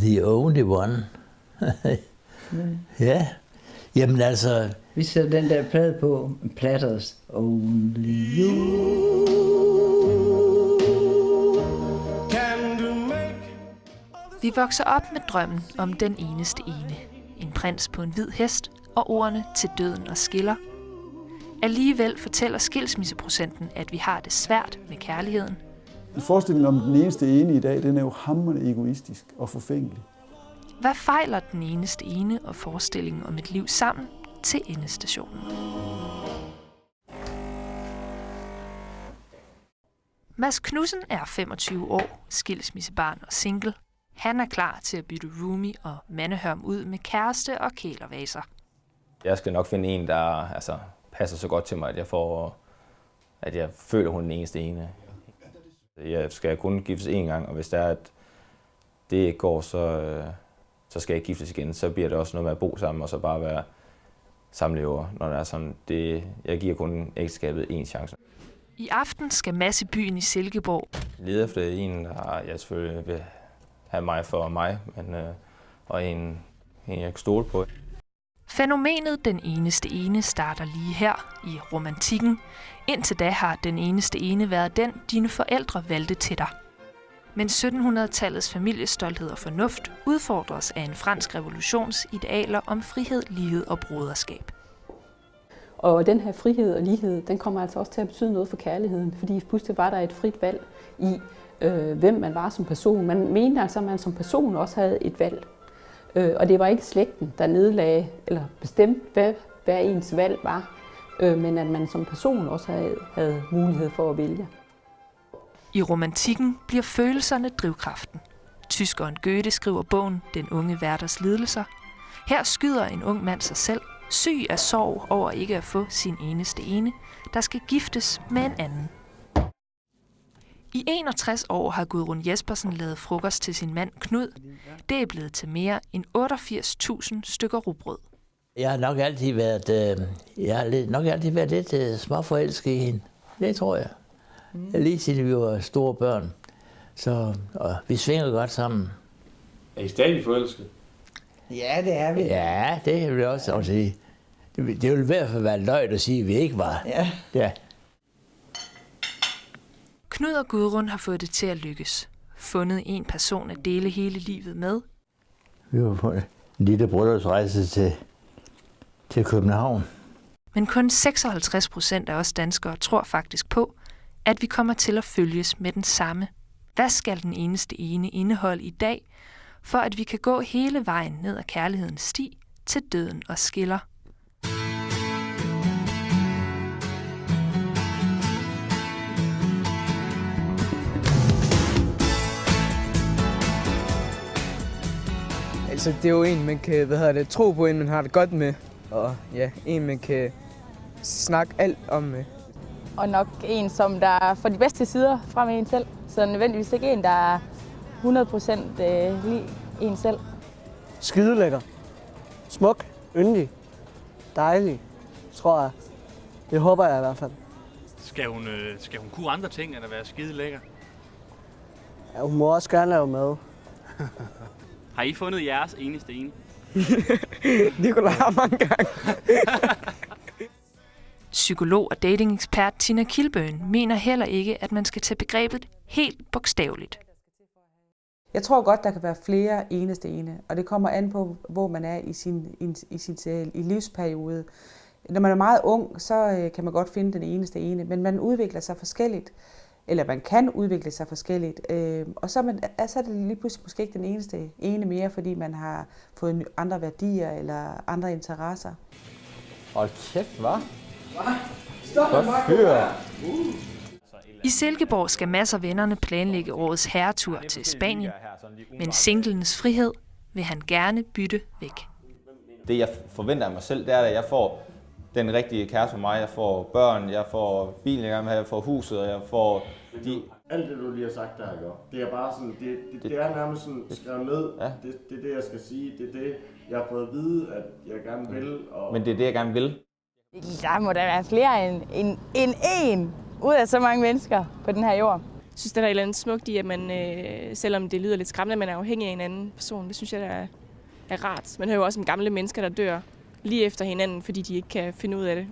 The only one. Ja, jamen altså... Vi sætter den der plade på, Platters Only You. Vi vokser op med drømmen om den eneste ene. En prins på en hvid hest og ordene til døden og skiller. Alligevel fortæller skilsmisseprocenten, at vi har det svært med kærligheden. Forestillingen om den eneste ene i dag, den er jo hamrende egoistisk og forfængelig. Hvad fejler den eneste ene og forestillingen om et liv sammen til endestationen? Mads Knudsen er 25 år, skilsmissebarn og single. Han er klar til at bytte roomie og mandehørm ud med kæreste og kælervaser. Jeg skal nok finde en, der passer så godt til mig, at jeg føler, hun er den eneste ene. Jeg skal kun giftes én gang, og hvis det er, at det ikke går, så skal jeg ikke giftes igen. Så bliver det også noget med at bo sammen, og så bare være samlever, når det er sådan. Jeg giver kun ægteskabet én chance. I aften skal Mads i byen i Silkeborg. Jeg leder efter en, der jeg selvfølgelig vil have mig for mig, og en jeg kan stole på. Fænomenet Den eneste ene starter lige her i romantikken. Indtil da har den eneste ene været den, dine forældre valgte til dig. Men 1700-tallets familiestolthed og fornuft udfordres af en fransk revolutions idealer om frihed, lighed og broderskab. Og den her frihed og lighed, den kommer altså også til at betyde noget for kærligheden, fordi pludselig var der et frit valg i, hvem man var som person. Man mente altså, at man som person også havde et valg. Og det var ikke slægten, der nedlagde eller bestemte, hvad ens valg var, men at man som person også havde mulighed for at vælge. I romantikken bliver følelserne drivkraften. Tyskeren Goethe skriver bogen Den unge Werthers lidelser. Her skyder en ung mand sig selv, syg af sorg over ikke at få sin eneste ene, der skal giftes med en anden. I 61 år har Gudrun Jespersen lavet frokost til sin mand Knud. Det er blevet til mere end 88.000 stykker rugbrød. Jeg har nok altid været lidt småforelsket i hende. Det tror jeg. Lige siden vi var store børn. Og vi svinger godt sammen. Er I stadig forelsket? Ja, det er vi. Ja, det vil jeg også sige. Det vil i hvert fald være løgn at sige, at vi ikke var. Ja. Knud og Gudrun har fået det til at lykkes. Fundet en person at dele hele livet med. Vi var på en lille bryllupsrejse til København. Men kun 56% af os danskere tror faktisk på, at vi kommer til at følges med den samme. Hvad skal den eneste ene indeholde i dag, for at vi kan gå hele vejen ned ad kærlighedens sti til døden og skiller? Altså, det er jo en, man kan tro på, en man har det godt med. Og ja, en man kan snakke alt om med. Og nok en, som der får de bedste sider fra med en selv. Så nødvendigvis ikke en, der er 100% lige en selv. Skidelækker. Smuk. Yndig. Dejlig. Tror jeg. Det håber jeg i hvert fald. Skal hun kunne andre ting, end at være skide lækker? Ja, hun må også gerne lave mad. Har I fundet jeres eneste ene? Nikolaj har mange gange. Psykolog og datingekspert Tina Kilbøen mener heller ikke, at man skal tage begrebet helt bogstaveligt. Jeg tror godt, der kan være flere eneste ene, og det kommer an på, hvor man er i livsperiode. Når man er meget ung, så kan man godt finde den eneste ene, men man udvikler sig forskelligt, eller man kan udvikle sig forskelligt, og så er det lige pludselig måske ikke den eneste ene mere, fordi man har fået andre værdier eller andre interesser. Hold kæft, hva'? I Silkeborg skal Mads og vennerne planlægge årets herretur til Spanien, men singlenes frihed vil han gerne bytte væk. Det jeg forventer af mig selv, det er, at jeg får den rigtige kæreste for mig. Jeg får børn, jeg får bilen, jeg gerne vil have, jeg får huset, og jeg får Alt det, du lige har sagt der, ikke? Det er bare sådan, det er nærmest sådan skrevet ned. Ja. Det er det, jeg skal sige. Det er det, jeg har fået at vide, at jeg gerne vil. Og... Men det er det, jeg gerne vil. Der må der være flere end en ud af så mange mennesker på den her jord. synes, der er et eller andet smukt i, at man, selvom det lyder lidt skræmmende, at man er afhængig af en anden person. Det synes jeg, der er rart. Man hører jo også om gamle mennesker, der dør lige efter hinanden, fordi de ikke kan finde ud af det,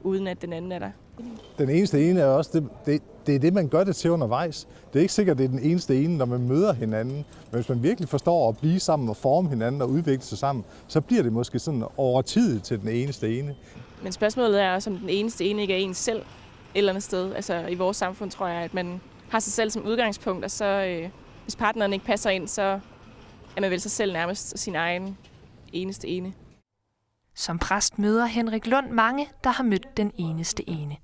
uden at den anden er der. Den eneste ene er også, det er det, man gør det til undervejs. Det er ikke sikkert, det er den eneste ene, når man møder hinanden. Men hvis man virkelig forstår at blive sammen og forme hinanden og udvikle sig sammen, så bliver det måske sådan over tid til den eneste ene. Men spørgsmålet er også, om den eneste ene ikke er en selv et eller andet sted. Altså i vores samfund tror jeg, at man har sig selv som udgangspunkt, og så hvis partneren ikke passer ind, så er man vel sig selv nærmest sin egen eneste ene. Som præst møder Henrik Lund mange, der har mødt den eneste ene.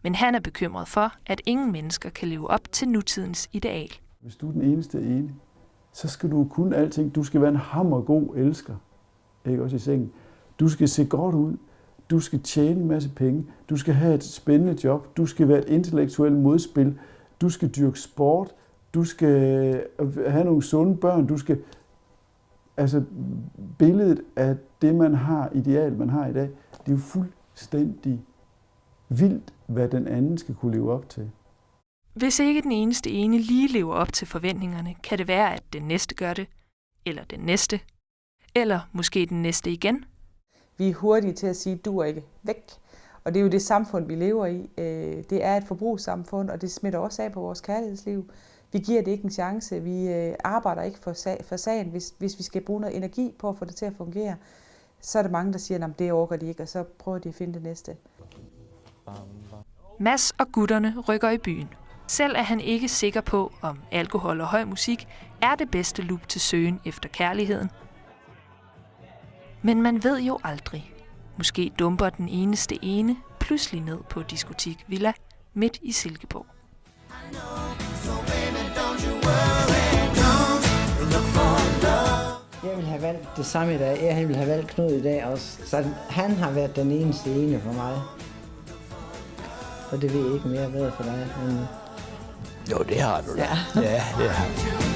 Men han er bekymret for, at ingen mennesker kan leve op til nutidens ideal. Hvis du er den eneste ene, så skal du kunne alting. Du skal være en hammergod elsker, ikke også i sengen. Du skal se godt ud. Du skal tjene en masse penge. Du skal have et spændende job. Du skal være et intellektuelt modspil. Du skal dyrke sport. Du skal have nogle sunde børn. Du skal... Altså, billedet af det, man har, ideal, man har i dag, det er jo fuldstændig vildt, hvad den anden skal kunne leve op til. Hvis ikke den eneste ene lige lever op til forventningerne, kan det være, at den næste gør det, eller den næste, eller måske den næste igen. Vi er hurtige til at sige, du er ikke væk. Og det er jo det samfund, vi lever i. Det er et forbrugssamfund, og det smitter også af på vores kærlighedsliv. Vi giver det ikke en chance. Vi arbejder ikke for sagen. Hvis vi skal bruge noget energi på at få det til at fungere, så er der mange, der siger, at det orker de ikke, og så prøver de at finde det næste. Mads og gutterne rykker i byen. Selv er han ikke sikker på, om alkohol og høj musik er det bedste loop til søgen efter kærligheden. Men man ved jo aldrig. Måske dumper den eneste ene pludselig ned på Diskotek Villa midt i Silkeborg. Jeg vil have valgt det samme i dag. Jeg vil have valgt Knud i dag også. Så han har været den eneste ene for mig. Og det ved jeg ikke mere hvad for dig. Men... Jo, det har du da. Ja, det har du.